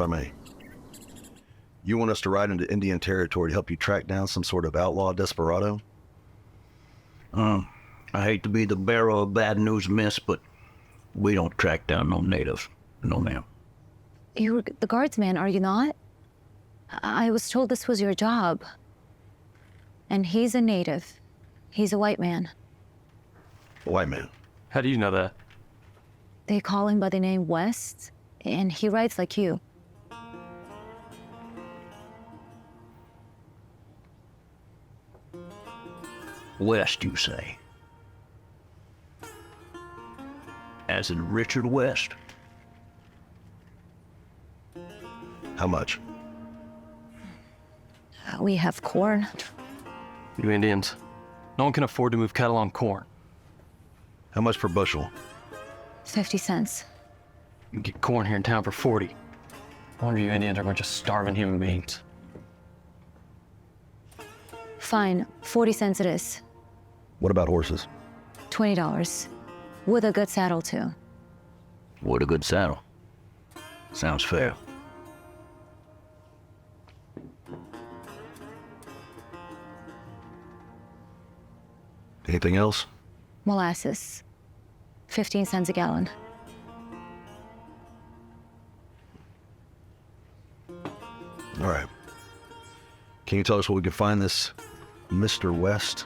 I may. You want us to ride into Indian territory to help you track down some sort of outlaw desperado? I hate to be the bearer of bad news, miss, but we don't track down no native. No, ma'am. You're the Guardsman, are you not? I was told this was your job. And he's a native. He's a white man. A white man. How do you know that? They call him by the name West, and he rides like you. West, you say? As in Richard West? How much? We have corn. You Indians. No one can afford to move cattle on corn. How much per bushel? 50 cents. You can get corn here in town for 40. I wonder you Indians are a bunch of starving human beings. Fine, 40 cents it is. What about horses? $20. With a good saddle, too. What a good saddle. Sounds fair. Anything else? Molasses. 15 cents a gallon. All right. Can you tell us where we can find this Mr. West?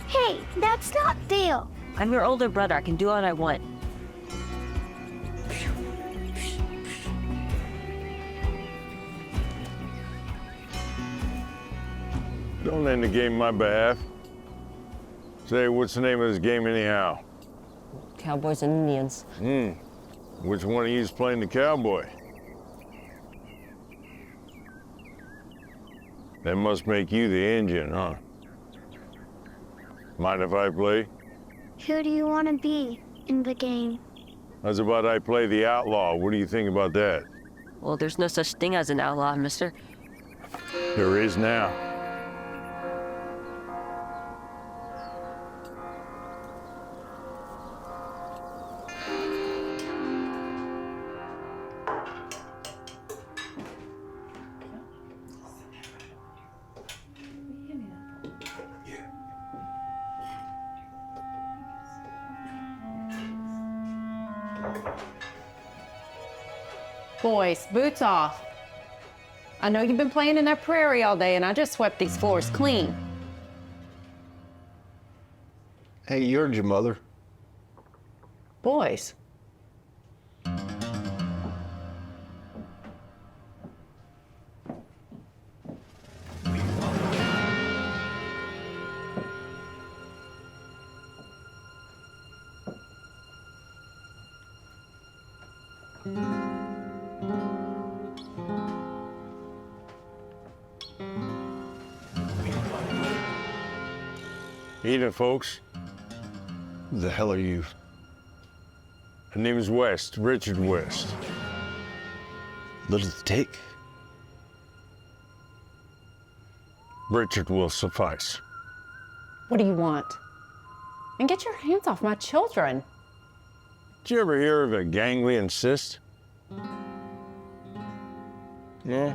Hey, that's not fair. I'm your older brother. I can do what I want. Don't end the game on my behalf. Say, what's the name of this game anyhow? Cowboys and Indians. Which one of you's playing the cowboy? That must make you the Indian, huh? Mind if I play? Who do you want to be in the game? How's about I play the outlaw? What do you think about that? Well, there's no such thing as an outlaw, mister. There is now. Boys, boots off. I know you've been playing in that prairie all day, and I just swept these floors clean. Hey, you heard your mother. Boys. Evening, folks. Who the hell are you? My name is West, Richard West. Little to take? Richard will suffice. What do you want? And get your hands off my children. Did you ever hear of a ganglion cyst? Yeah?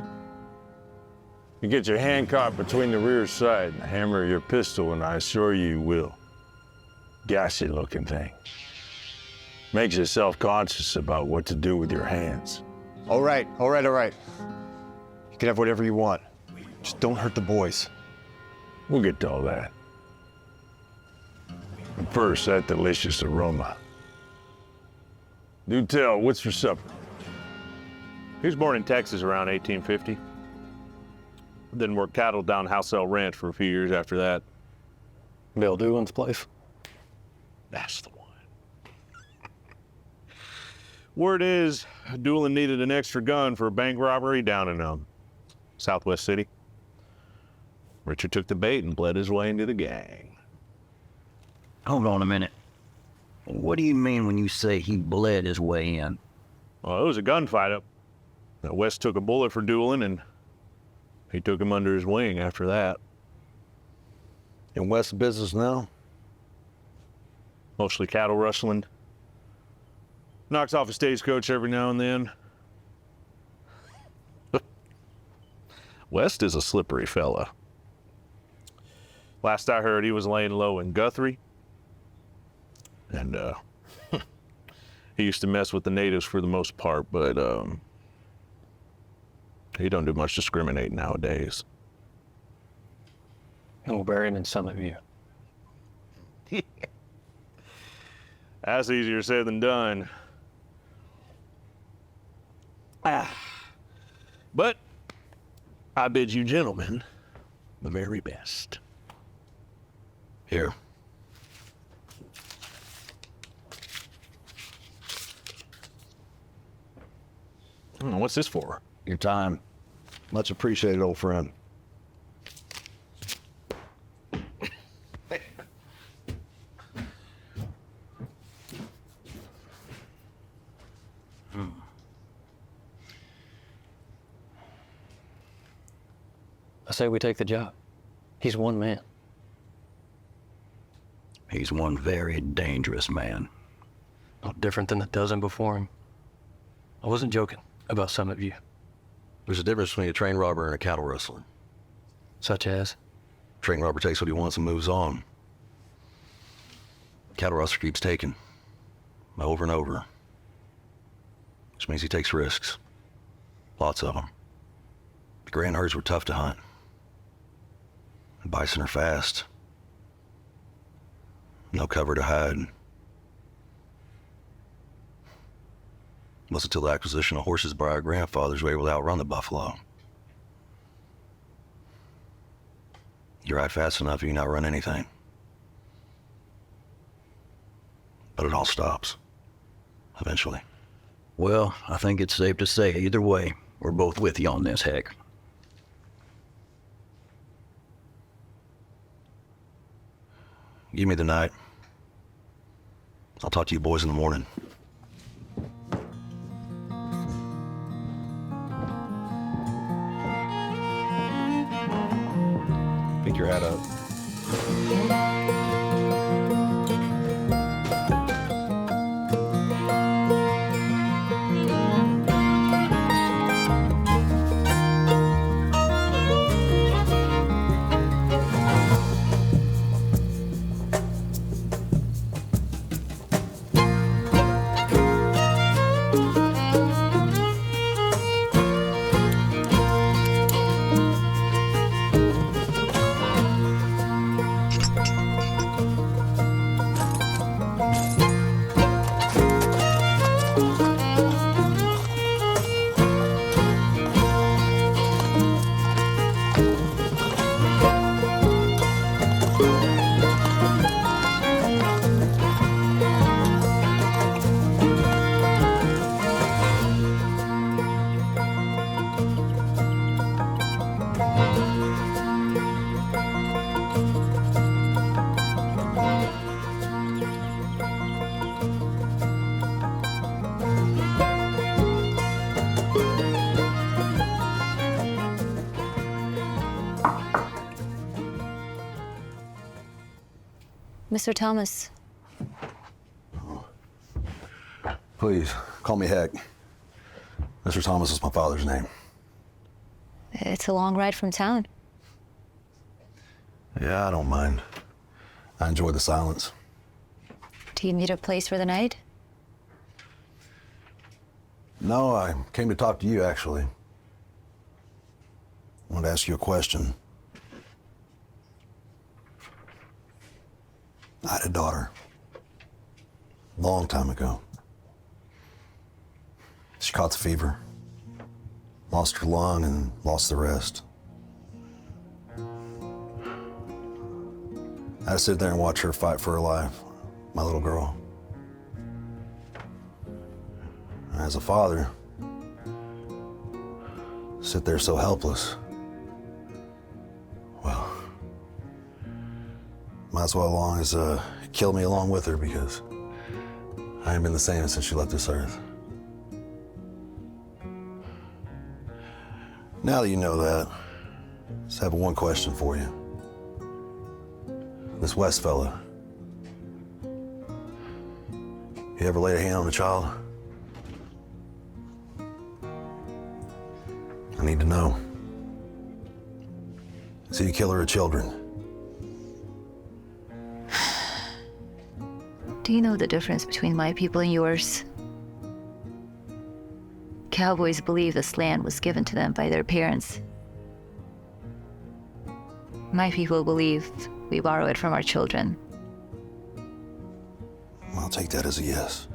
You get your hand caught between the rear side and hammer your pistol, and I assure you will. Gassy looking thing. Makes you self-conscious about what to do with your hands. All right. You can have whatever you want. Just don't hurt the boys. We'll get to all that. But first, that delicious aroma. Do tell, what's for supper? He was born in Texas around 1850. Then worked cattle down Housel Ranch for a few years after that. Bill Doolin's place. That's the one. Word is, Doolin needed an extra gun for a bank robbery down in Southwest City. Richard took the bait and bled his way into the gang. Hold on a minute. What do you mean when you say he bled his way in? Well, it was a gunfight up. West took a bullet for Doolin, and he took him under his wing after that. In West business now? Mostly cattle rustling. Knocks off a stagecoach every now and then. West is a slippery fella. Last I heard, he was laying low in Guthrie. And he used to mess with the natives for the most part, but he don't do much discriminating nowadays. And we'll bury him in Summit View. That's easier said than done. But I bid you gentlemen the very best. Here. What's this for? Your time. Much appreciated, old friend. I say we take the job. He's one man. He's one very dangerous man. Not different than the dozen before him. I wasn't joking about Summit View. There's a difference between a train robber and a cattle rustler. Such as? Train robber takes what he wants and moves on. Cattle rustler keeps taking. Over and over. Which means he takes risks. Lots of them. The grand herds were tough to hunt. And bison are fast. No cover to hide. It wasn't until the acquisition of horses by our grandfathers we were able to outrun the buffalo. You ride fast enough, you can outrun anything. But it all stops. Eventually. Well, I think it's safe to say either way, we're both with you on this, Heck. Give me the night. I'll talk to you boys in the morning. Pick your hat up. Mr. Thomas, Please, call me Heck. Mr. Thomas is my father's name. It's a long ride from town. Yeah, I don't mind. I enjoy the silence. Do you need a place for the night? No, I came to talk to you, actually. I wanted to ask you a question. I had a daughter. Long time ago. She caught the fever. Lost her lung and lost the rest. I had to sit there and watch her fight for her life, my little girl. As a father, sit there so helpless. Well, might as well kill me along with her, because I ain't been the same since she left this earth. Now that you know that, I just have one question for you. This West fella, you ever laid a hand on a child? I need to know. Is he a killer of children? Do you know the difference between my people and yours? Cowboys believe this land was given to them by their parents. My people believe we borrow it from our children. I'll take that as a yes.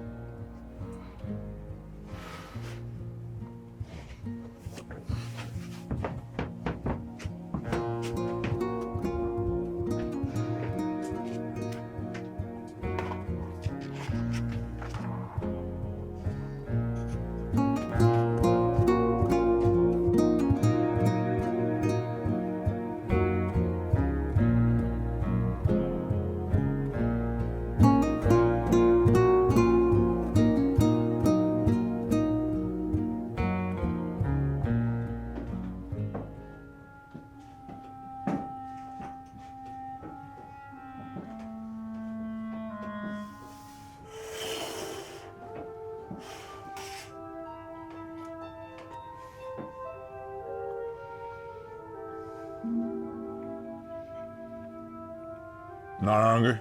Not hungry?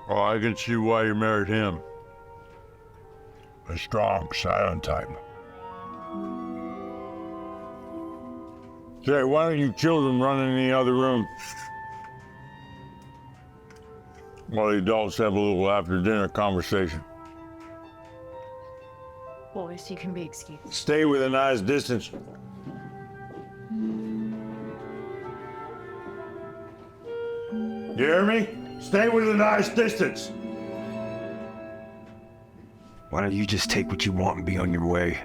Oh, I can see why you married him. A strong, silent type. Say, why don't you children run in the other room while the adults have a little after-dinner conversation? Boys, you can be excused. Stay with a nice distance. You hear me? Stay with a nice distance. Why don't you just take what you want and be on your way?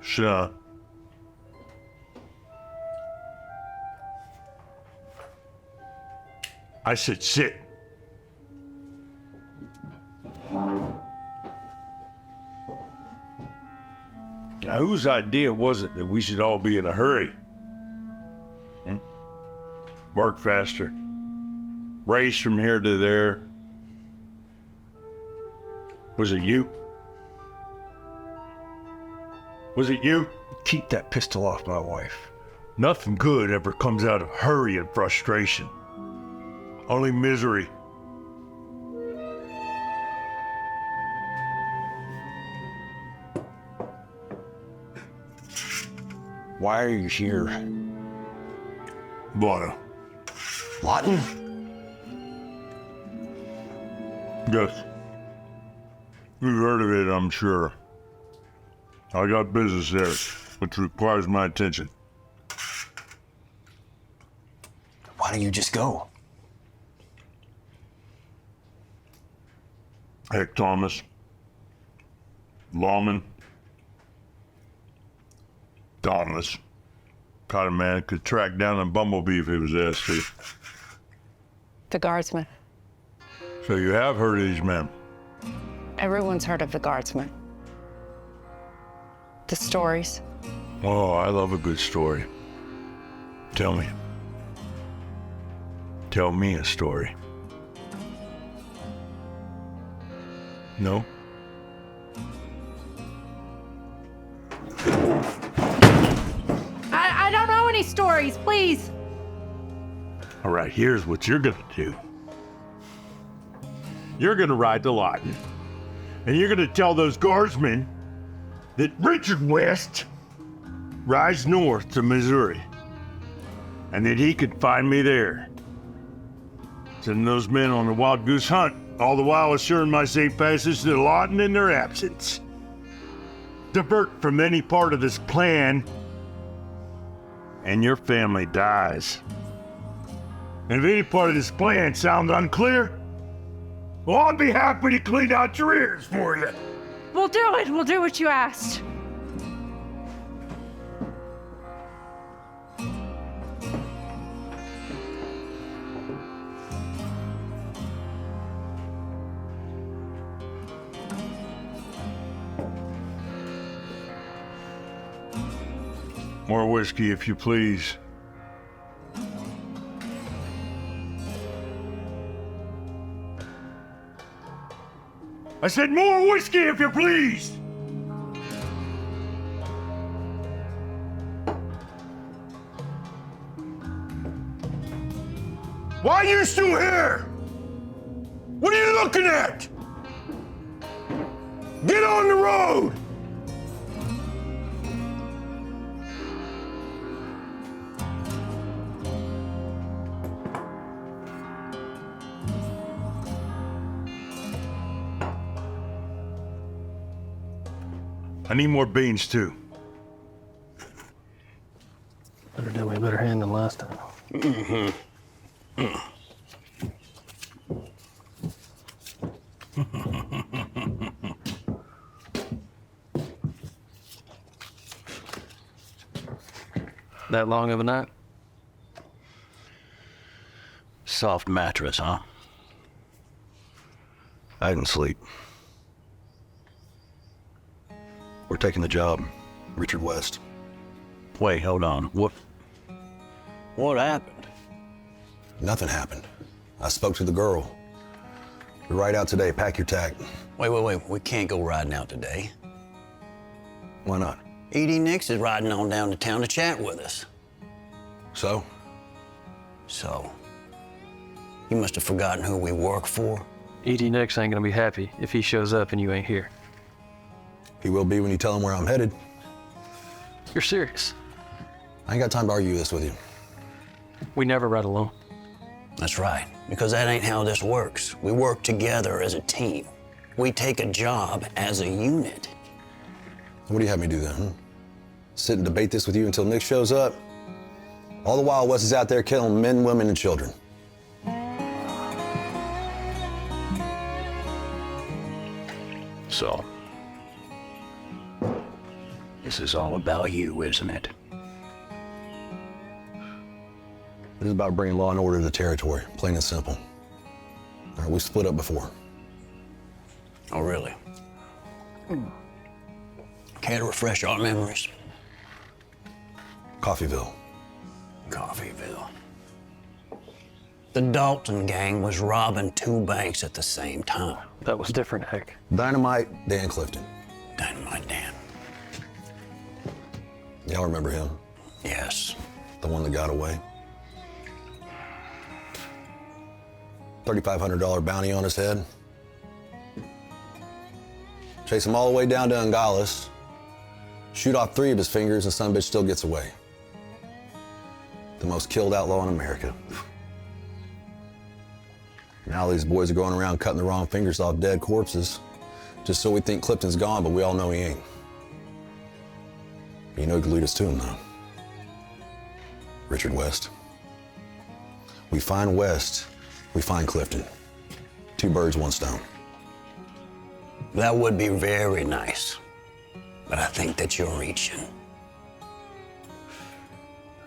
Sure. I said sit. Now, whose idea was it that we should all be in a hurry? Work faster. Race from here to there. Was it you? Was it you? Keep that pistol off my wife. Nothing good ever comes out of hurry and frustration. Only misery. Why are you here? Blotter. Lawton? Yes. You've heard of it, I'm sure. I got business there, which requires my attention. Why don't you just go? Heck, Thomas. Lawman. Dauntless. Kind of man could track down a bumblebee if he was asked to. The Guardsmen. So you have heard of these men? Everyone's heard of the Guardsmen. The stories. Oh, I love a good story. Tell me. Tell me a story. No? I don't know any stories, please. All right, here's what you're gonna do. You're gonna ride to Lawton, and you're gonna tell those guardsmen that Richard West rides north to Missouri, and that he could find me there. Sending those men on a wild goose hunt, all the while assuring my safe passage to Lawton in their absence. Divert from any part of this plan, and your family dies. And if any part of this plan sounds unclear, well, I'd be happy to clean out your ears for you. We'll do it. We'll do what you asked. More whiskey, if you please. I said more whiskey, if you please! Why are you still here? What are you looking at? Get on the road! I need more beans, too. Better do me a better hand than last time. That long of a night? Soft mattress, huh? I didn't sleep. We're taking the job. Richard West. Wait, hold on. What happened? Nothing happened. I spoke to the girl. We're right out today. Pack your tack. Wait. We can't go riding out today. Why not? E.D. Nix is riding on down to town to chat with us. So? So, you must have forgotten who we work for. E.D. Nix ain't gonna be happy if he shows up and you ain't here. He will be when you tell him where I'm headed. You're serious? I ain't got time to argue this with you. We never ride alone. That's right, because that ain't how this works. We work together as a team. We take a job as a unit. What do you have me do then, huh? Sit and debate this with you until Nick shows up? All the while Wes is out there killing men, women, and children. So, this is all about you, isn't it? This is about bringing law and order to the territory, plain and simple. All right, we split up before. Oh, really? Care to refresh our memories? Coffeeville. Coffeeville. The Dalton gang was robbing 2 banks at the same time. That was different, heck. Dynamite Dan Clifton. Dynamite Dan. Y'all remember him? Yes. The one that got away? $3,500 bounty on his head. Chase him all the way down to Nogales. Shoot off 3 of his fingers and son bitch still gets away. The most killed outlaw in America. Now these boys are going around cutting the wrong fingers off dead corpses just so we think Clifton's gone, but we all know he ain't. You know he could lead us to him, though. Richard West. We find West, we find Clifton. 2 birds, 1 stone. That would be very nice, but I think that you're reaching.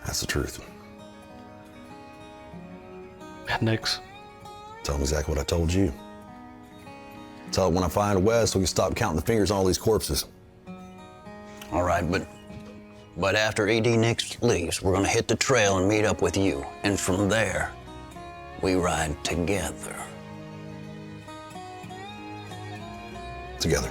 That's the truth. Nix. Tell him exactly what I told you. Tell it when I find Wes so we can stop counting the fingers on all these corpses. All right, but after AD Nix leaves, we're gonna hit the trail and meet up with you. And from there, we ride together. Together.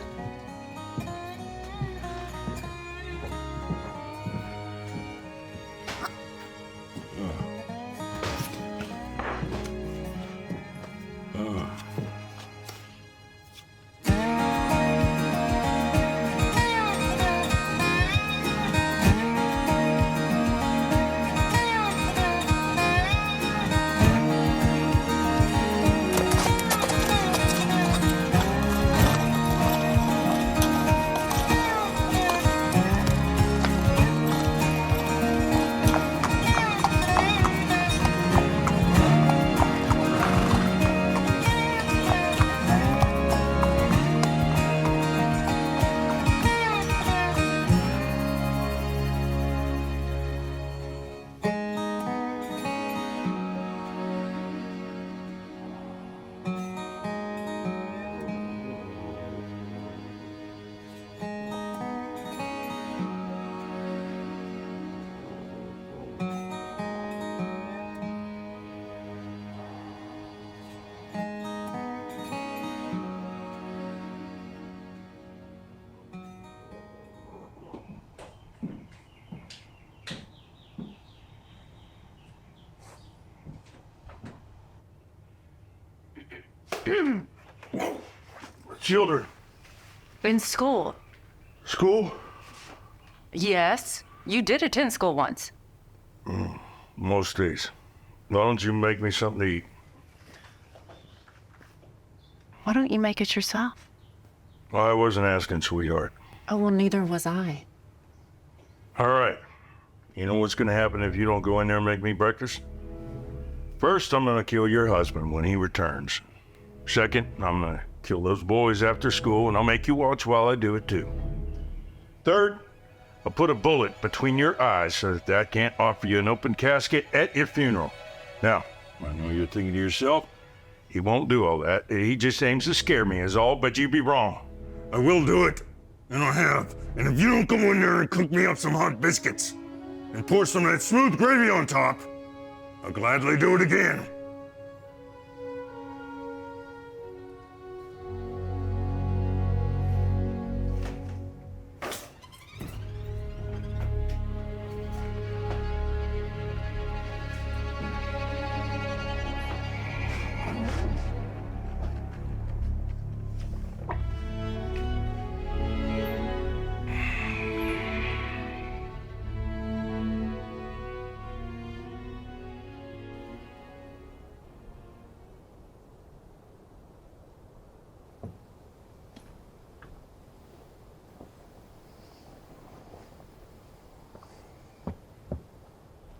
Children. In school. School? Yes. You did attend school once. Most days. Why don't you make me something to eat? Why don't you make it yourself? Well, I wasn't asking, sweetheart. Oh, well, neither was I. All right. You know what's gonna happen if you don't go in there and make me breakfast? First, I'm gonna kill your husband when he returns. Second, I'm gonna kill those boys after school, and I'll make you watch while I do it too. Third, I'll put a bullet between your eyes so that I can't offer you an open casket at your funeral. Now, I know you're thinking to yourself, he won't do all that. He just aims to scare me is all, but you'd be wrong. I will do it, and I have. And if you don't go in there and cook me up some hot biscuits and pour some of that smooth gravy on top, I'll gladly do it again.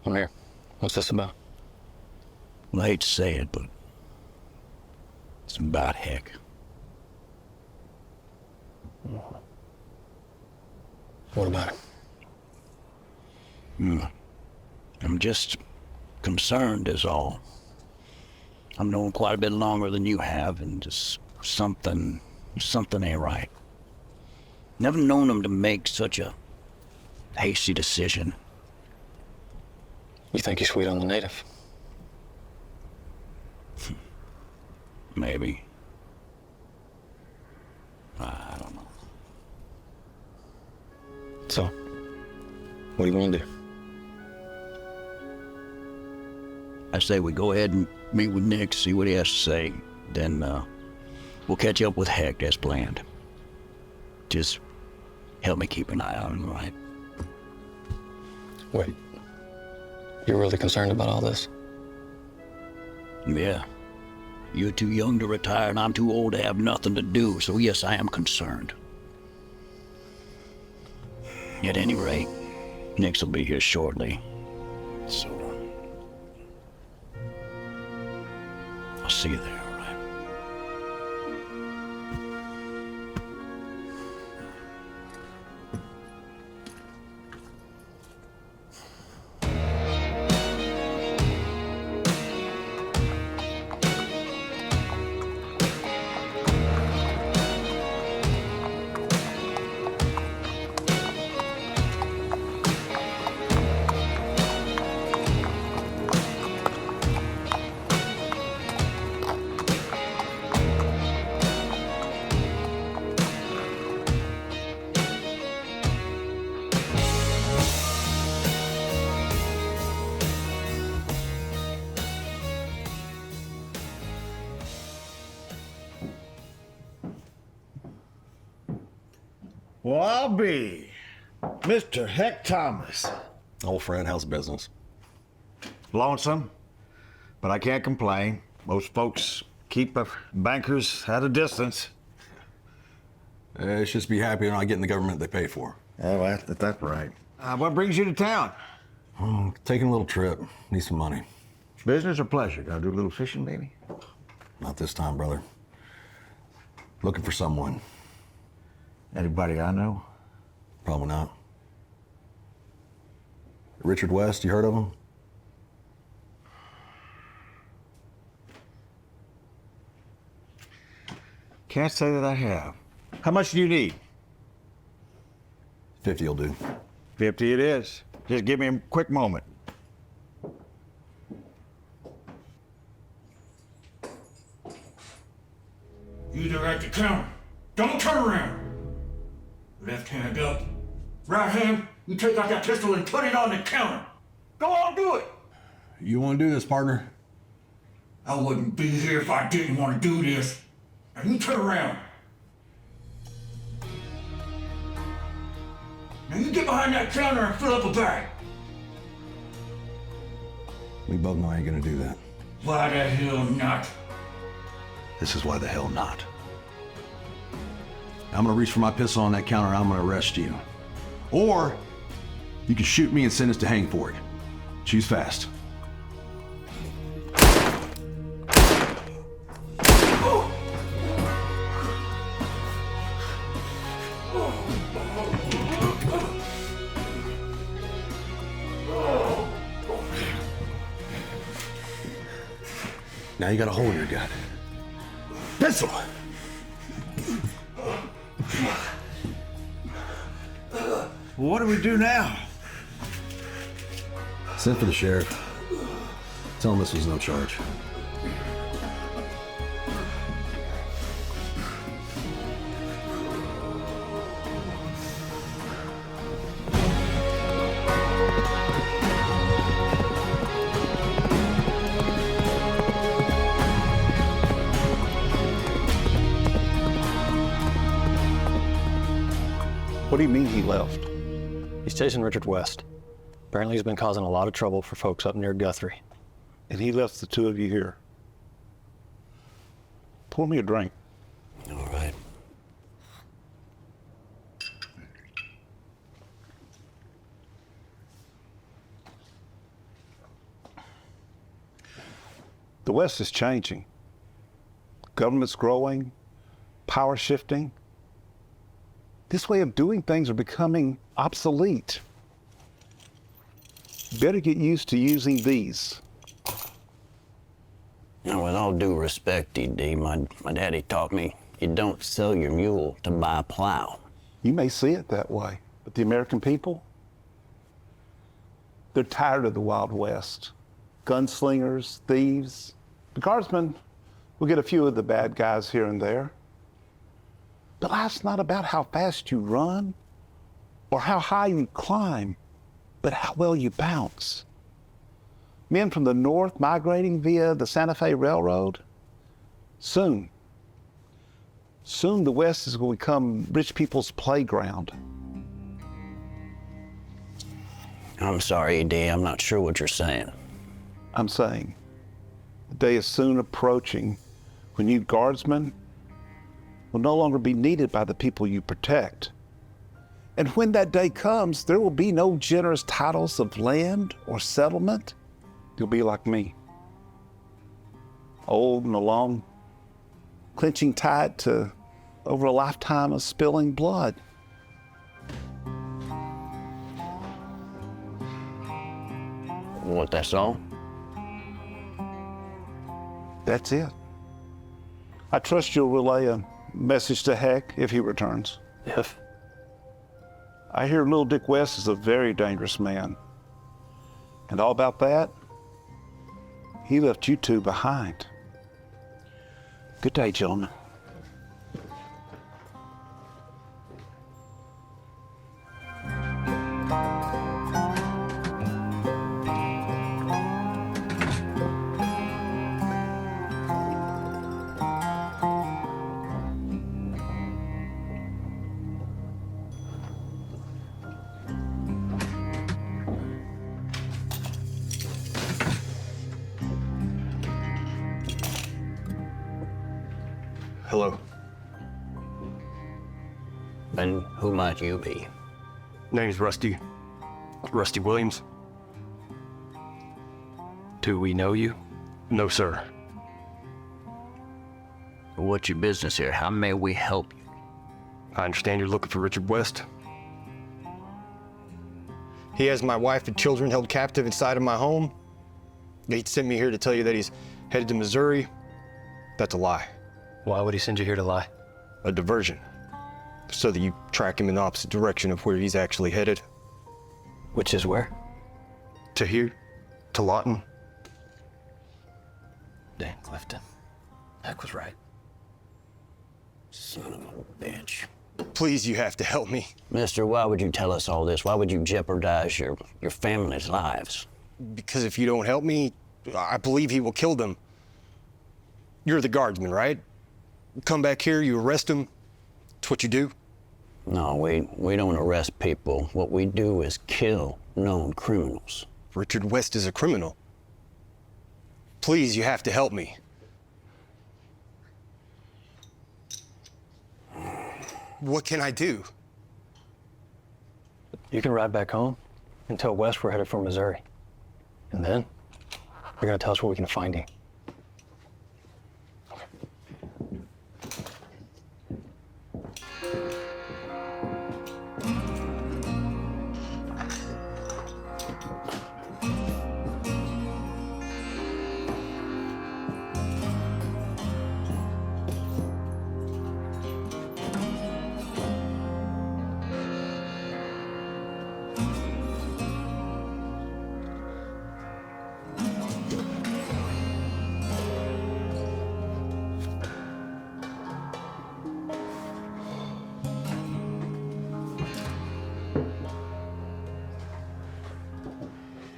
I'm here. What's this about? Well, I hate to say it, but it's about Heck. What about it? I'm just concerned is all. I've known quite a bit longer than you have, and just something ain't right. Never known him to make such a hasty decision. You think he's sweet on the native? Maybe. I don't know. So, what do you want to do? I say we go ahead and meet with Nick, see what he has to say. Then we'll catch up with Heck as planned. Just help me keep an eye on him, right? Wait. You're really concerned about all this? Yeah. You're too young to retire, and I'm too old to have nothing to do, so yes, I am concerned. At any rate, Nix will be here shortly. So, I'll see you there, all right? Well, I'll be. Mr. Heck Thomas. Old friend, how's business? Lonesome, but I can't complain. Most folks keep bankers at a distance. It's just be happy they're not getting the government they pay for. Oh, that's right. What brings you to town? Taking a little trip. Need some money. Business or pleasure? Gotta do a little fishing, maybe? Not this time, brother. Looking for someone. Anybody I know? Probably not. Richard West, you heard of him? Can't say that I have. How much do you need? 50 will do. 50 it is. Just give me a quick moment. You there at the counter. Don't turn around. Left hand up. Right hand, you take out that pistol and put it on the counter. Go on, do it. You want to do this, partner? I wouldn't be here if I didn't want to do this. Now you turn around. Now you get behind that counter and fill up a bag. We both know I ain't gonna do that. Why the hell not? This is why the hell not. I'm gonna reach for my pistol on that counter and I'm gonna arrest you. Or you can shoot me and send us to hang for it. Choose fast. Now you got a hole in your gut. Pistol! Well, what do we do now? Send for the sheriff. Tell him this was no charge. What do you mean he left? He's chasing Richard West. Apparently he's been causing a lot of trouble for folks up near Guthrie. And he left the two of you here. Pour me a drink. All right. The West is changing. Government's growing, power shifting. This way of doing things are becoming obsolete. Better get used to using these. Now, with all due respect, D.D., my daddy taught me you don't sell your mule to buy a plow. You may see it that way, but the American people, they're tired of the Wild West. Gunslingers, thieves. The Guardsmen will get a few of the bad guys here and there. But life's not about how fast you run or how high you climb, but how well you bounce. Men from the north migrating via the Santa Fe Railroad. Soon the West is going to become rich people's playground. I'm sorry, D. I'm not sure what you're saying. I'm saying the day is soon approaching when you Guardsmen will no longer be needed by the people you protect. And when that day comes, there will be no generous titles of land or settlement. You'll be like me, old and alone, clenching tight to over a lifetime of spilling blood. What, that's all? That's it. I trust you'll relay a message to Heck if he returns. If? I hear Little Dick West is a very dangerous man. And all about that, he left you two behind. Good day, gentlemen. Hello. And who might you be? Name's Rusty. Rusty Williams. Do we know you? No, sir. What's your business here? How may we help you? I understand you're looking for Richard West. He has my wife and children held captive inside of my home. He sent me here to tell you that he's headed to Missouri. That's a lie. Why would he send you here to lie? A diversion. So that you track him in the opposite direction of where he's actually headed. Which is where? To here. To Lawton. Damn, Clifton. Heck was right. Son of a bitch. Please, you have to help me. Mister, why would you tell us all this? Why would you jeopardize your family's lives? Because if you don't help me, I believe he will kill them. You're the Guardsmen, right? You come back here, you arrest him. That's what you do? No, we don't arrest people. What we do is kill known criminals. Richard West is a criminal. Please, you have to help me. What can I do? You can ride back home and tell West we're headed for Missouri. And then you're gonna tell us where we can find him.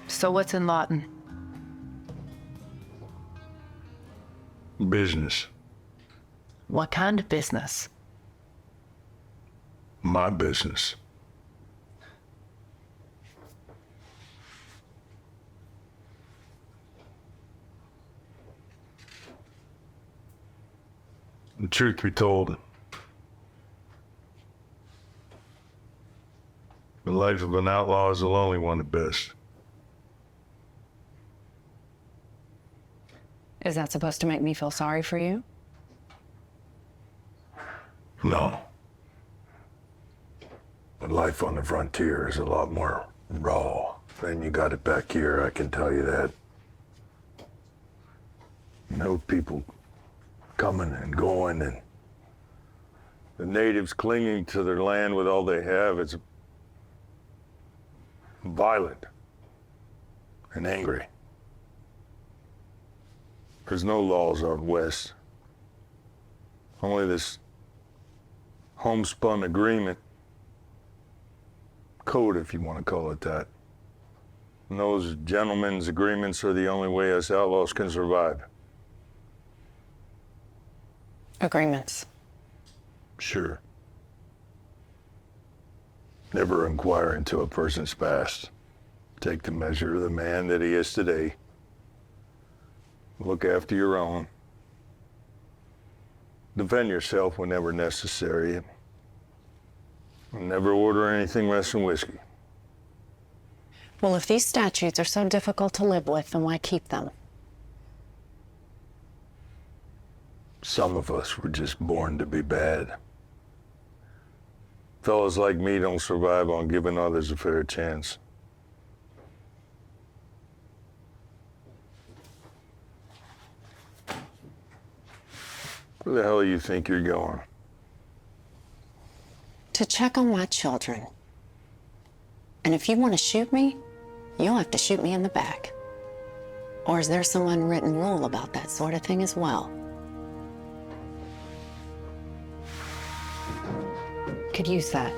So what's in Lawton? Business. What kind of business? My business. The truth be told, the life of an outlaw is a lonely one at best. Is that supposed to make me feel sorry for you? No. But life on the frontier is a lot more raw than you got it back here, I can tell you that. You know, people coming and going, and the natives clinging to their land with all they have. It's violent and angry. There's no laws out west. Only this homespun agreement. Code, if you want to call it that. And those gentlemen's agreements are the only way us outlaws can survive. Agreements. Sure. Never inquire into a person's past. Take the measure of the man that he is today. Look after your own. Defend yourself whenever necessary. And never order anything less than whiskey. Well, if these statutes are so difficult to live with, then why keep them? Some of us were just born to be bad. Fellas like me don't survive on giving others a fair chance. Where the hell do you think you're going? To check on my children. And if you want to shoot me, you'll have to shoot me in the back. Or is there some unwritten rule about that sort of thing as well? Could use that.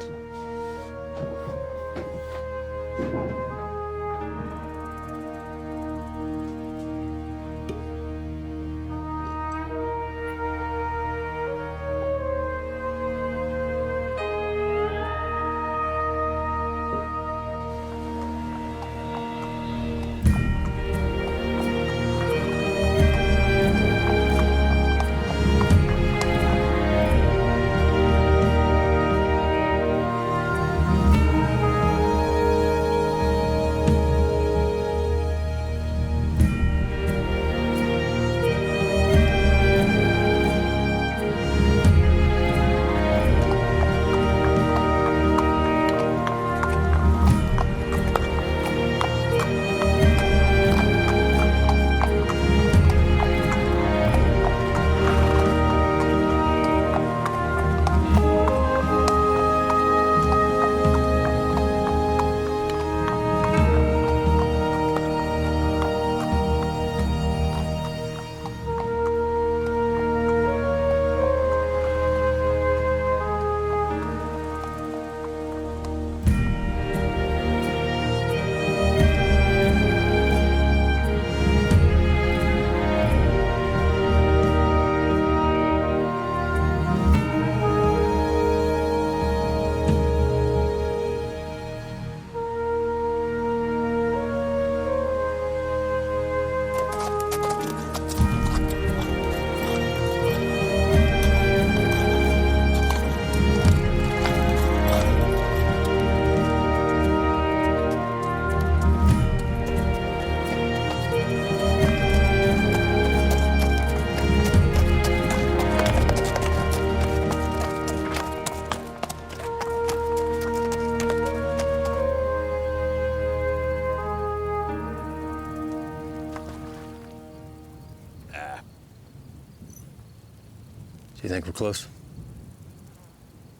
You think we're close?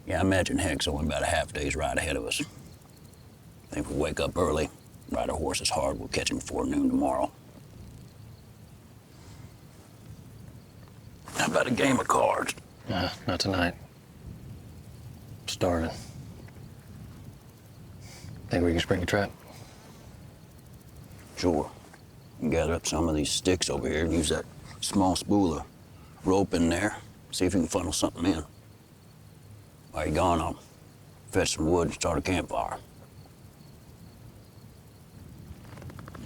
Yeah, I imagine Heck's only about a half day's ride ahead of us. If we wake up early, ride our horses hard, we'll catch him before noon tomorrow. How about a game of cards? Not tonight. I'm starving. Think we can spring a trap? Sure. You can gather up some of these sticks over here and use that small spool of rope in there. See if you can funnel something in. While you're gone, I'll fetch some wood and start a campfire.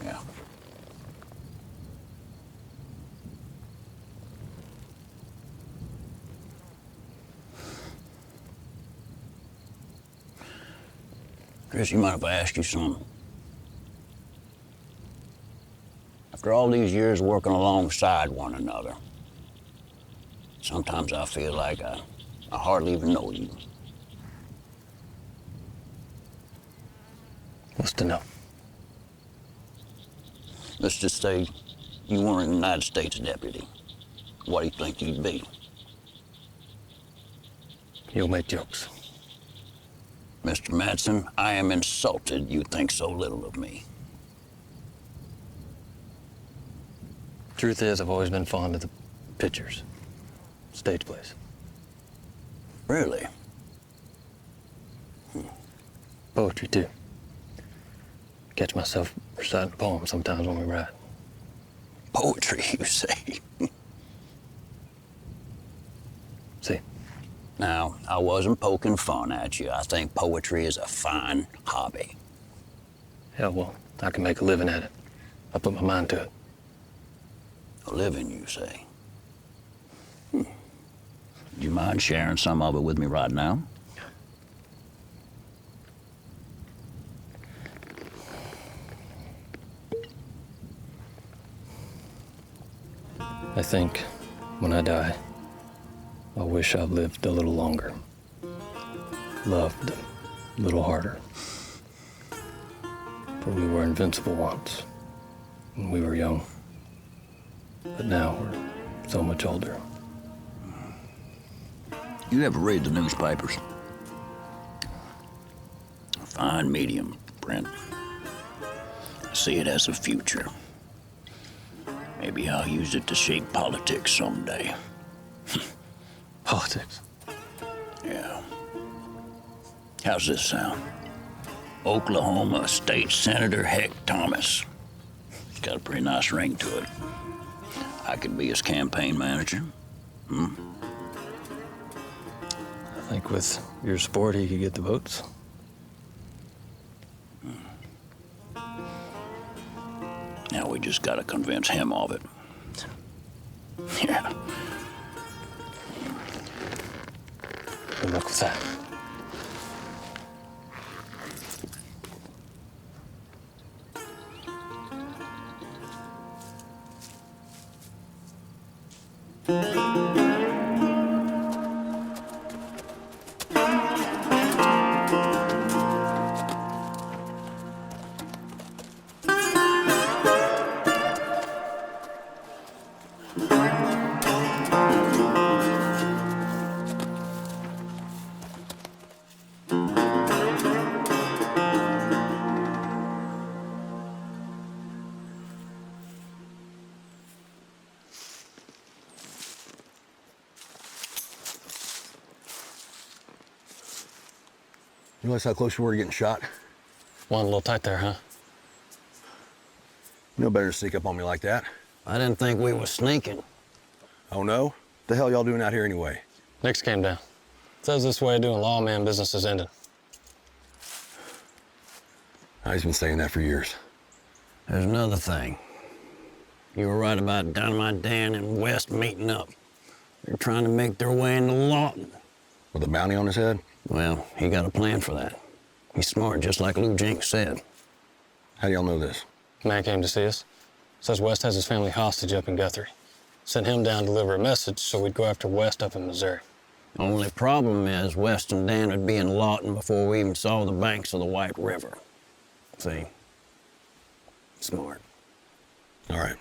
Yeah. Chris, you mind if I ask you something? After all these years working alongside one another, sometimes I feel like I hardly even know you. What's to know? Let's just say you weren't a United States deputy. What do you think you'd be? You'll make jokes. Mr. Madsen, I am insulted you think so little of me. Truth is, I've always been fond of the pictures. Stage plays. Really? Poetry, too. Catch myself reciting poems sometimes when we ride. Poetry, you say? See? Now, I wasn't poking fun at you. I think poetry is a fine hobby. Yeah, well, I can make a living at it. I put my mind to it. A living, you say? Do you mind sharing some of it with me right now? I think when I die, I wish I'd lived a little longer. Loved a little harder. For we were invincible once, when we were young. But now we're so much older. You ever read the newspapers? A fine medium, Brent. I see it as a future. Maybe I'll use it to shape politics someday. Politics? Yeah. How's this sound? Oklahoma State Senator Heck Thomas. It's got a pretty nice ring to it. I could be his campaign manager. I think with your support, he could get the votes. Now we just gotta convince him of it. Yeah. Good luck with that. You realize how close you were to getting shot? One a little tight there, huh? You know better to sneak up on me like that. I didn't think we were sneaking. Oh, no? What the hell y'all doing out here anyway? Nick's came down. Says this way of doing lawman business is ended. He's been saying that for years. There's another thing. You were right about Dynamite Dan and West meeting up. They're trying to make their way into Lawton. With a bounty on his head? Well, he got a plan for that. He's smart, just like Lou Jenks said. How do y'all know this? Man came to see us. Says West has his family hostage up in Guthrie. Sent him down to deliver a message so we'd go after West up in Missouri. Only problem is West and Dan would be in Lawton before we even saw the banks of the White River. See? Smart. All right.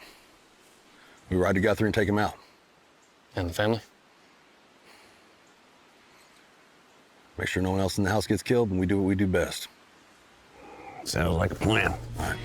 We ride to Guthrie and take him out. And the family? Make sure no one else in the house gets killed, and we do what we do best. Sounds like a plan. All right.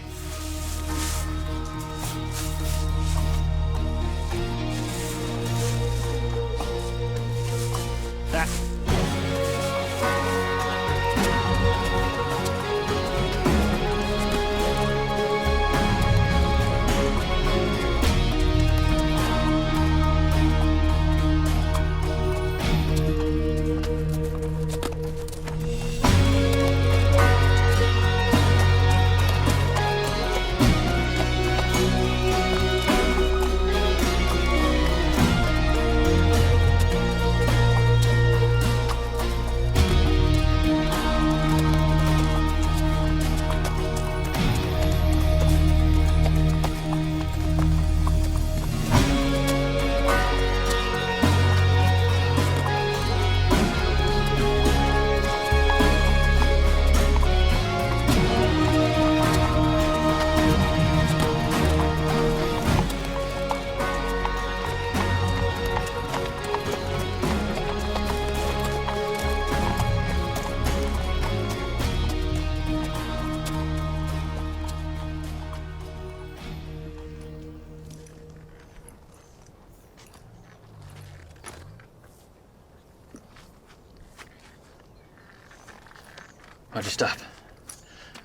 Why'd you stop?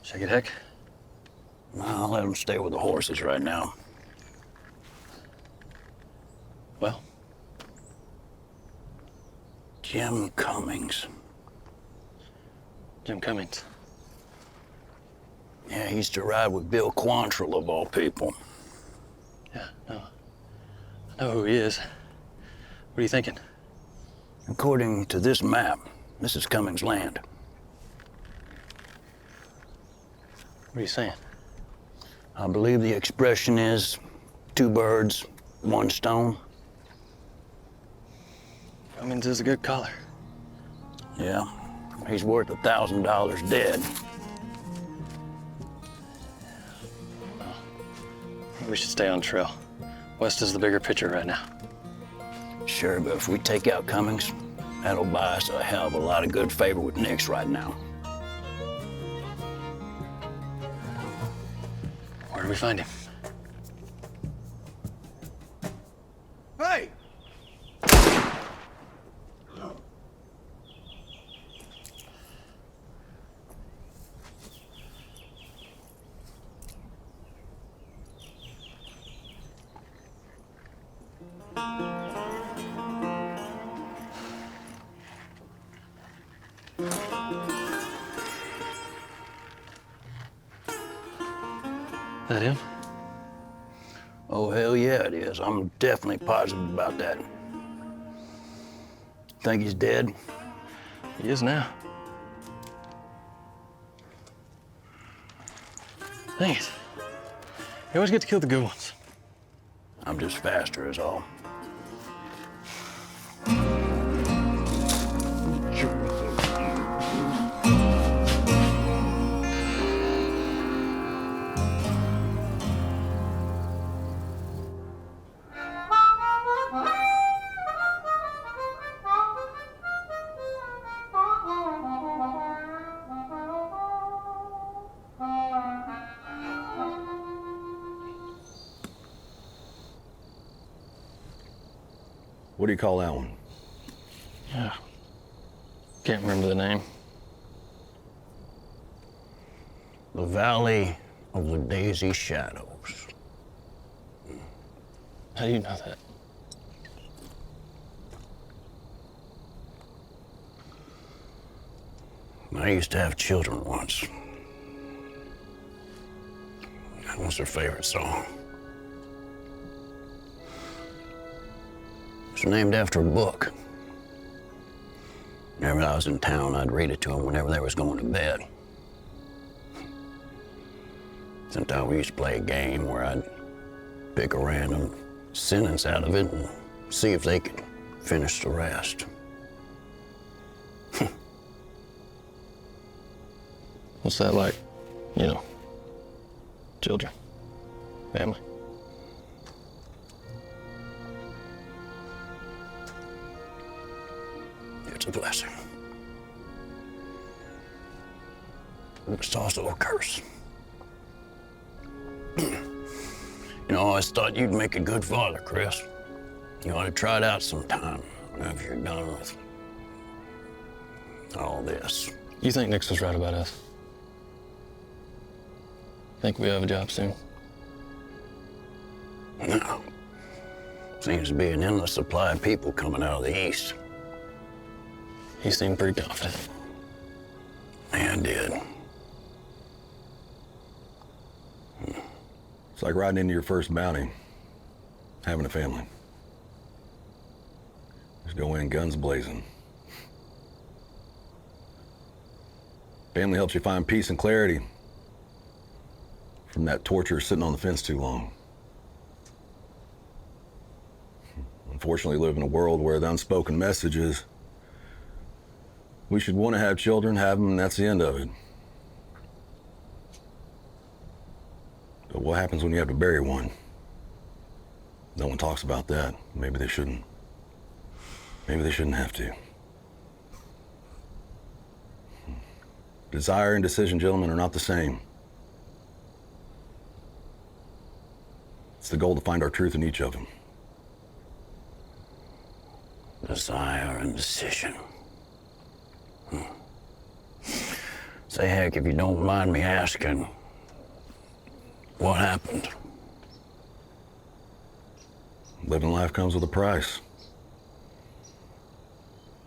Should I get Heck? I'll let him stay with the horses right now. Well? Jim Cummings. Jim Cummings. Yeah, he used to ride with Bill Quantrill, of all people. Yeah, no. I know who he is. What are you thinking? According to this map, this is Cummings' land. What are you saying? I believe the expression is 2 birds, 1 stone. Cummings is a good caller. Yeah, he's worth $1,000 dead. We should stay on trail. West is the bigger picture right now. Sure, but if we take out Cummings, that'll buy us a hell of a lot of good favor with Nix right now. Where do we find him? Hey! That him? Oh, hell yeah, it is. I'm definitely positive about that. Think he's dead? He is now. Dang it. You always get to kill the good ones. I'm just faster, is all. What do you call that one? Yeah. Can't remember the name. The Valley of the Daisy Shadows. How do you know that? I used to have children once. That was their favorite song. It was named after a book. Whenever I was in town, I'd read it to them whenever they was going to bed. Sometimes we used to play a game where I'd pick a random sentence out of it and see if they could finish the rest. What's that like? You know, children, family. It's a blessing. It's also a curse. You know, I always thought you'd make a good father, Chris. You ought to try it out sometime whenever you're done with all this. You think Nix was right about us? Think we have a job soon? No. Seems to be an endless supply of people coming out of the east. He seemed pretty confident. Yeah, I did. It's like riding into your first bounty, having a family. Just go in guns blazing. Family helps you find peace and clarity from that torture sitting on the fence too long. Unfortunately, we live in a world where the unspoken message is we should want to have children, have them, and that's the end of it. But what happens when you have to bury one? No one talks about that. Maybe they shouldn't. Maybe they shouldn't have to. Desire and decision, gentlemen, are not the same. It's the goal to find our truth in each of them. Desire and decision. Say, heck, if you don't mind me asking, what happened? Living life comes with a price.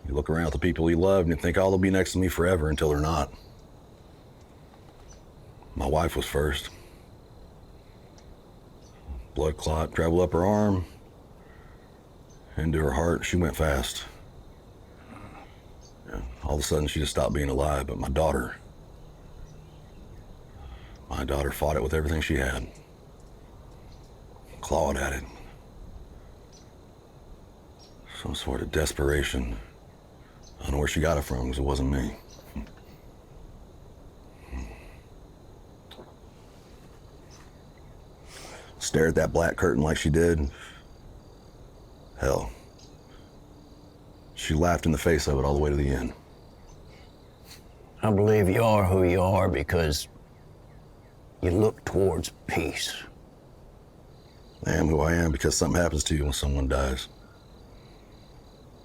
You look around at the people you love and you think, oh, they'll be next to me forever, until they're not. My wife was first. Blood clot traveled up her arm, into her heart. She went fast. Yeah, all of a sudden, she just stopped being alive. But my daughter fought it with everything she had. Clawed at it. Some sort of desperation. I don't know where she got it from, because it wasn't me. Stare at that black curtain like she did. Hell. She laughed in the face of it all the way to the end. I believe you are who you are because you look towards peace. I am who I am because something happens to you when someone dies.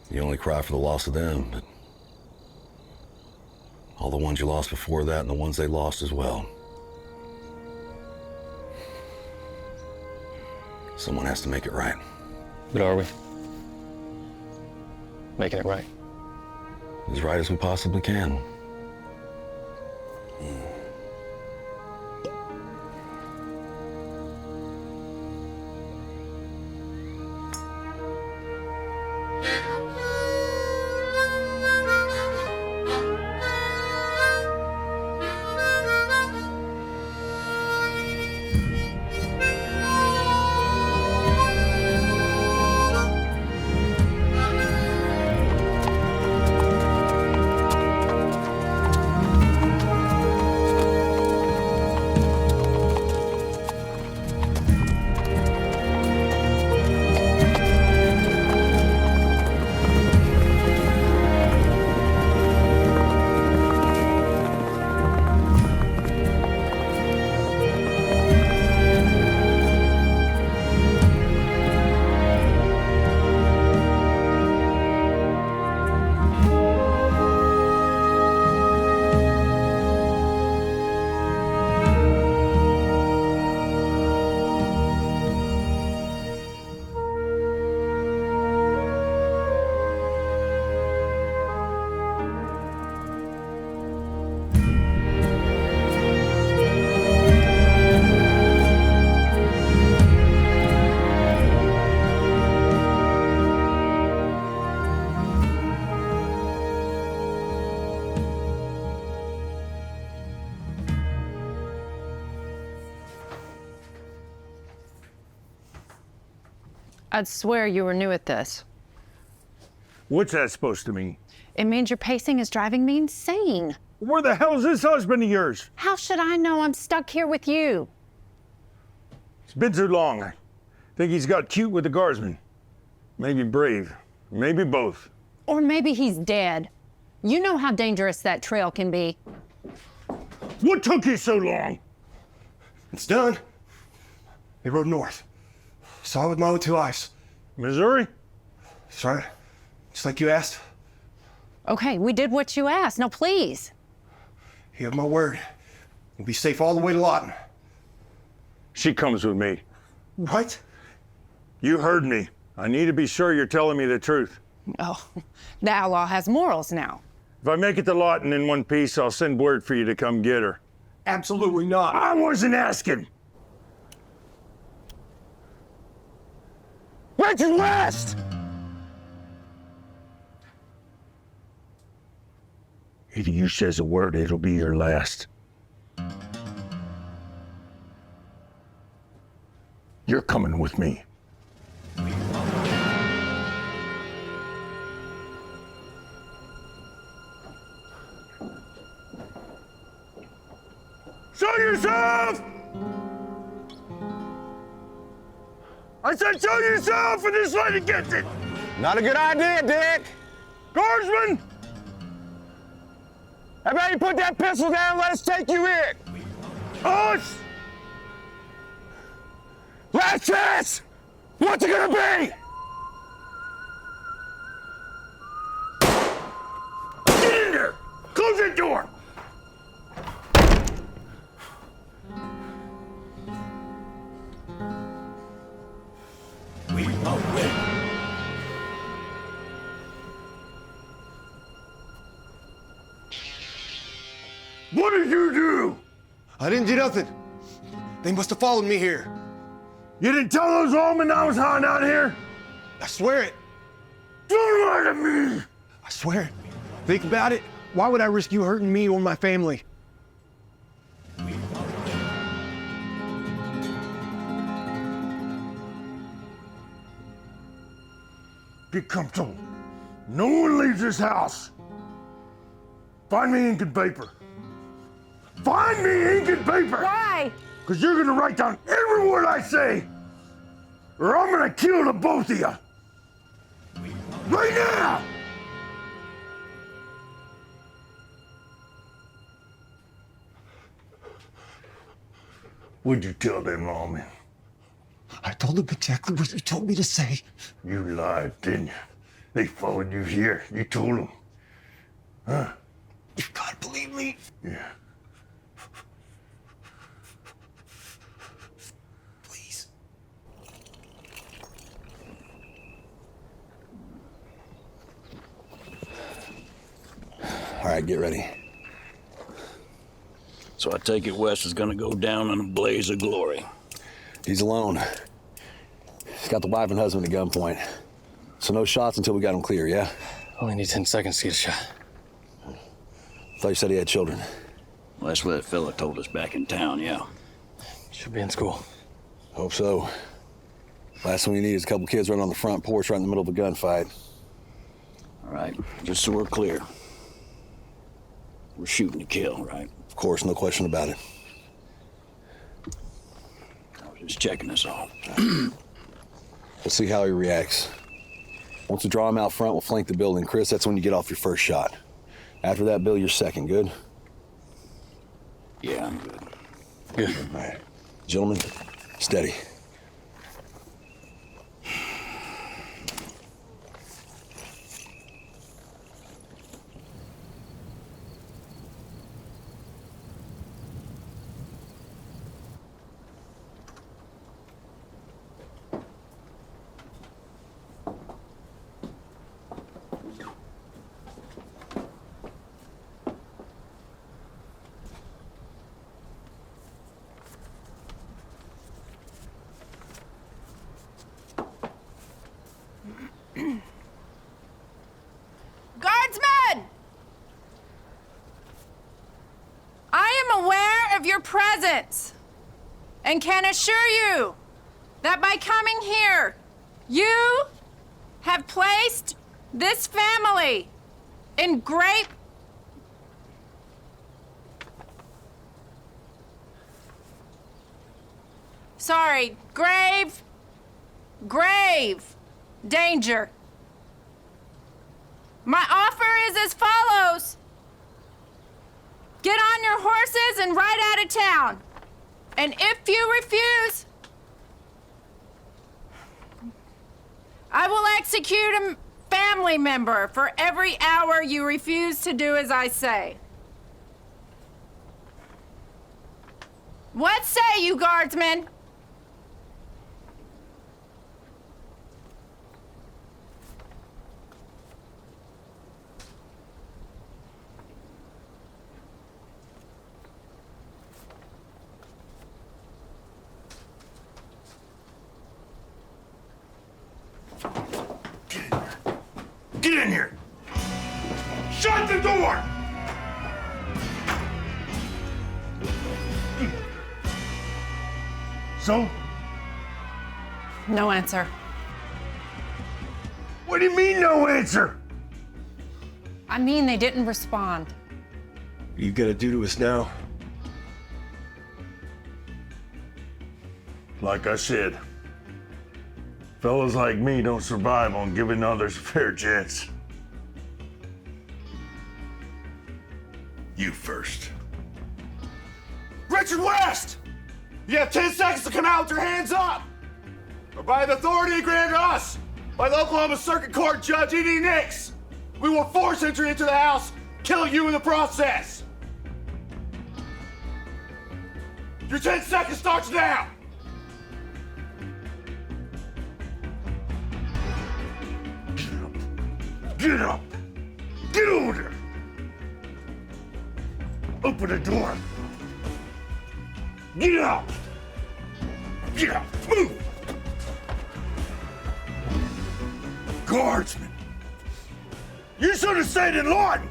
You only cry for the loss of them, but all the ones you lost before that and the ones they lost as well. Someone has to make it right. But are we? Making it right? As right as we possibly can. I'd swear you were new at this. What's that supposed to mean? It means your pacing is driving me insane. Where the hell is this husband of yours? How should I know? I'm stuck here with you. It's been too long. I think he's got cute with the Guardsmen. Maybe brave. Maybe both. Or maybe he's dead. You know how dangerous that trail can be. What took you so long? It's done. They rode north. Saw it with my own two eyes. Missouri? That's right. Just like you asked. Okay, we did what you asked. Now, please. You have my word. We'll be safe all the way to Lawton. She comes with me. What? You heard me. I need to be sure you're telling me the truth. Oh, the outlaw has morals now. If I make it to Lawton in one piece, I'll send word for you to come get her. Absolutely not. I wasn't asking. Where's your last? If you says a word, it'll be your last. You're coming with me. Show yourself! I said show yourself, and this lady gets it! Not a good idea, Dick. Guardsmen! How about you put that pistol down and let us take you in? Us! Last chance! What's it gonna be? Get in there! Close that door! We won't win. What did you do? I didn't do nothing. They must have followed me here. You didn't tell those lawmen I was hiding out here? I swear it. Don't lie to me! I swear it. Think about it. Why would I risk you hurting me or my family? Get comfortable. No one leaves this house. Find me ink and paper. Find me ink and paper! Why? Because you're gonna write down every word I say, or I'm gonna kill the both of you. Right now! What'd you tell them lawmen? I told them exactly what you told me to say. You lied, didn't you? They followed you here. You told them. Huh? You gotta believe me. Yeah. Please. All right, get ready. So I take it Wes is gonna go down in a blaze of glory. He's alone. He's got the wife and husband at gunpoint. So no shots until we got him clear, yeah? Only need 10 seconds to get a shot. Thought you said he had children. Well, that's what that fella told us back in town, yeah. Should be in school. Hope so. Last thing we need is a couple kids running on the front porch right in the middle of a gunfight. All right, just so we're clear. We're shooting to kill, right? Of course, no question about it. I was just checking us all. We'll see how he reacts. Once we draw him out front, we'll flank the building. Chris, that's when you get off your first shot. After that, Bill, you're second. Good? Yeah, I'm good. Good. All right. Gentlemen, steady. Guardsmen! I am aware of your presence and can assure you that by coming here, you have placed this family in great grave danger. My offer is as follows. Get on your your horses and ride out of town. And if you refuse, I will execute a family member for every hour you refuse to do as I say. What say you, Guardsmen? Get in here! Shut the door! So? No answer. What do you mean, no answer? I mean, they didn't respond. What are you gonna do to us now? Like I said, fellas like me don't survive on giving others a fair chance. You first. Richard West! You have 10 seconds to come out with your hands up! Or by the authority granted us by the Oklahoma Circuit Court Judge E.D. Nix, we will force entry into the house, kill you in the process! Your 10 seconds starts now! Get up! Get over there! Open the door! Get out! Get out! Move! Guardsmen! You should have stayed in Lawton!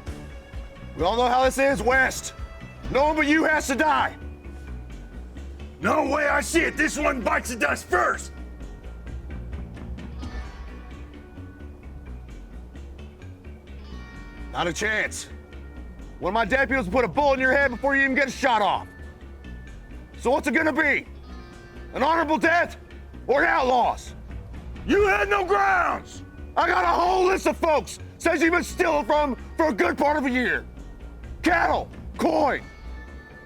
We all know how this ends, West. No one but you has to die. No way I see it, this one bites the dust first! Not a chance. One of my deputies will put a bullet in your head before you even get a shot off. So what's it gonna be? An honorable death or an outlaws? You had no grounds! I got a whole list of folks says you've been stealing from for a good part of a year. Cattle, coin,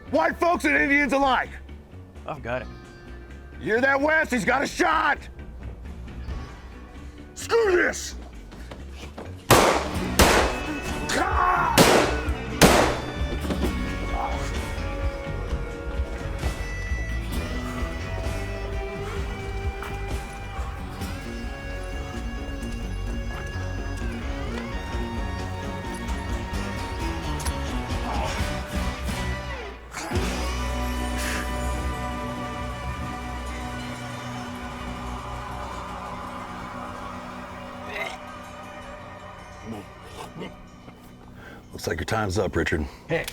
white folks and Indians alike. I've got it. You hear that, West? He's got a shot! Screw this! Looks like your time's up, Richard. Hey,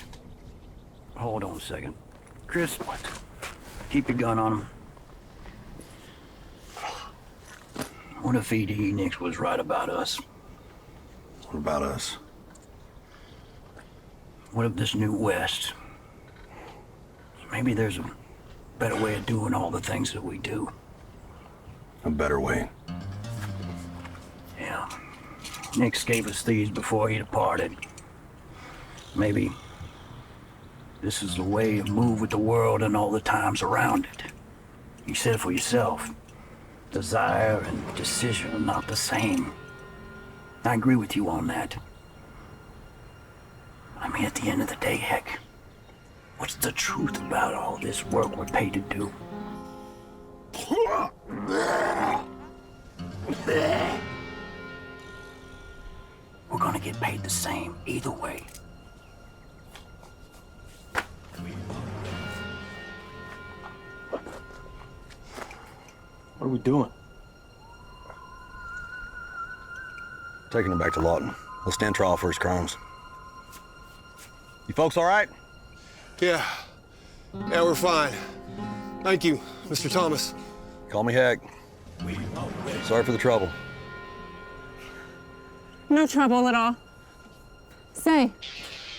hold on a second. Chris, keep your gun on him. What if E.D. Nix was right about us? What about us? What if this new West? Maybe there's a better way of doing all the things that we do. A better way? Yeah. Nix gave us these before he departed. Maybe this is the way to move with the world and all the times around it. You said it for yourself. Desire and decision are not the same. I agree with you on that. I mean, at the end of the day, heck, what's the truth about all this work we're paid to do? We're gonna get paid the same either way. What are we doing? Taking him back to Lawton. He'll stand trial for his crimes. You folks all right? Yeah, we're fine. Thank you, Mr. Thomas. Call me Hack. Sorry for the trouble. No trouble at all. Say,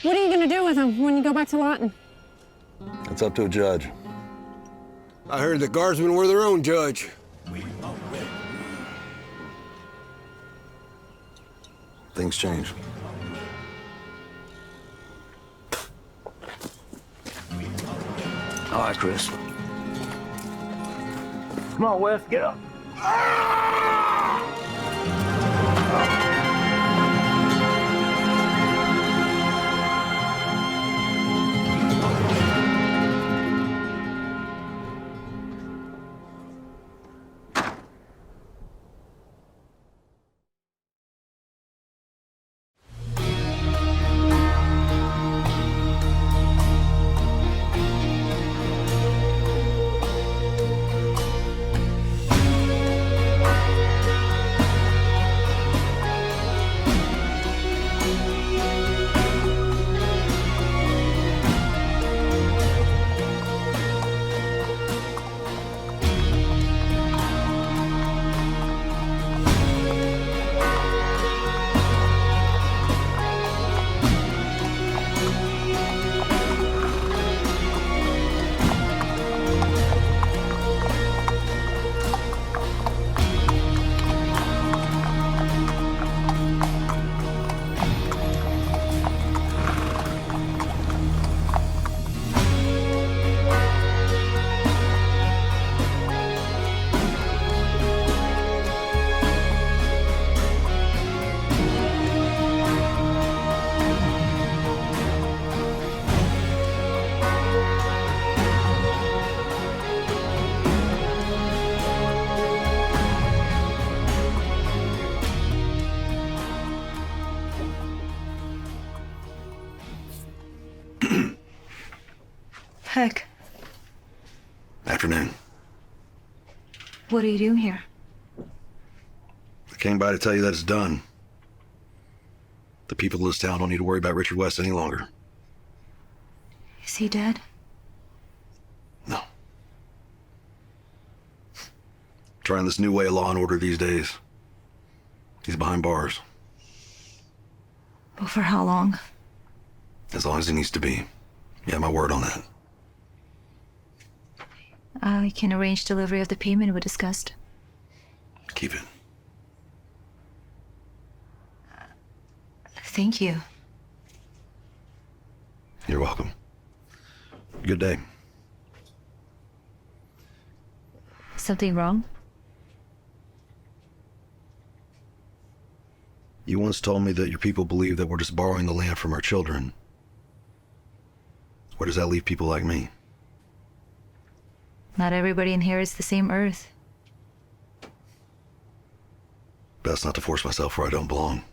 what are you gonna do with him when you go back to Lawton? It's up to a judge. I heard the Guardsmen were their own judge. Things change. All right, Chris. Come on, Wes, get up. Heck, Afternoon. what are you doing here? I came by to tell you that it's done. The people of this town don't need to worry about Richard West any longer. Is he dead? No. Trying this new way of law and order these days. He's behind bars. But for how long? As long as he needs to be. You have my word on that. I can arrange delivery of the payment we discussed. Keep it. Thank you. You're welcome. Good day. Something wrong? You once told me that your people believe that we're just borrowing the land from our children. Where does that leave people like me? Not everybody inherits the same earth. Best not to force myself where I don't belong.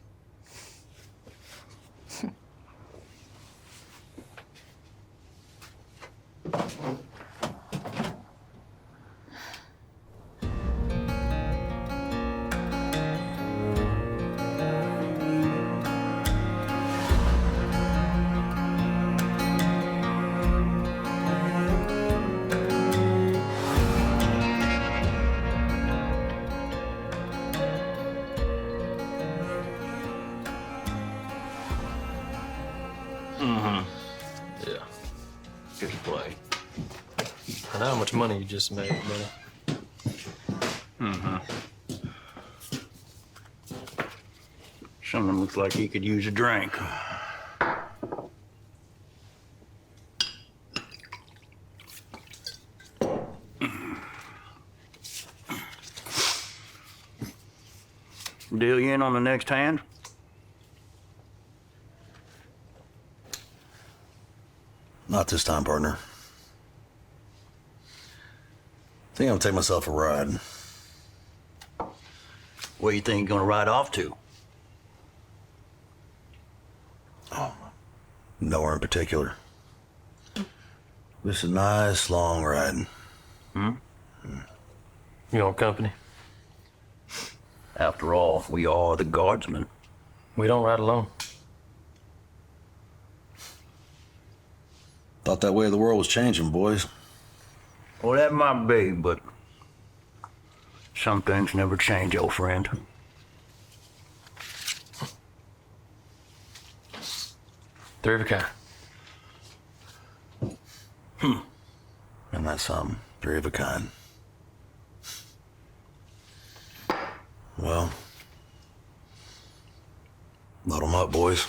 Yeah. Good play. I know how much money you just made, buddy. Some of them looks like he could use a drink. Deal you in on the next hand? Not this time, partner. I think I'm gonna take myself a ride. Where you think you're gonna ride off to? Nowhere in particular. This is a nice long ride. You want company? After all, we are the Guardsmen. We don't ride alone. Thought that way the world was changing, boys. Well, that might be, but some things never change, old friend. Three of a kind. And that's something. Three of a kind. Well, load 'em up, boys.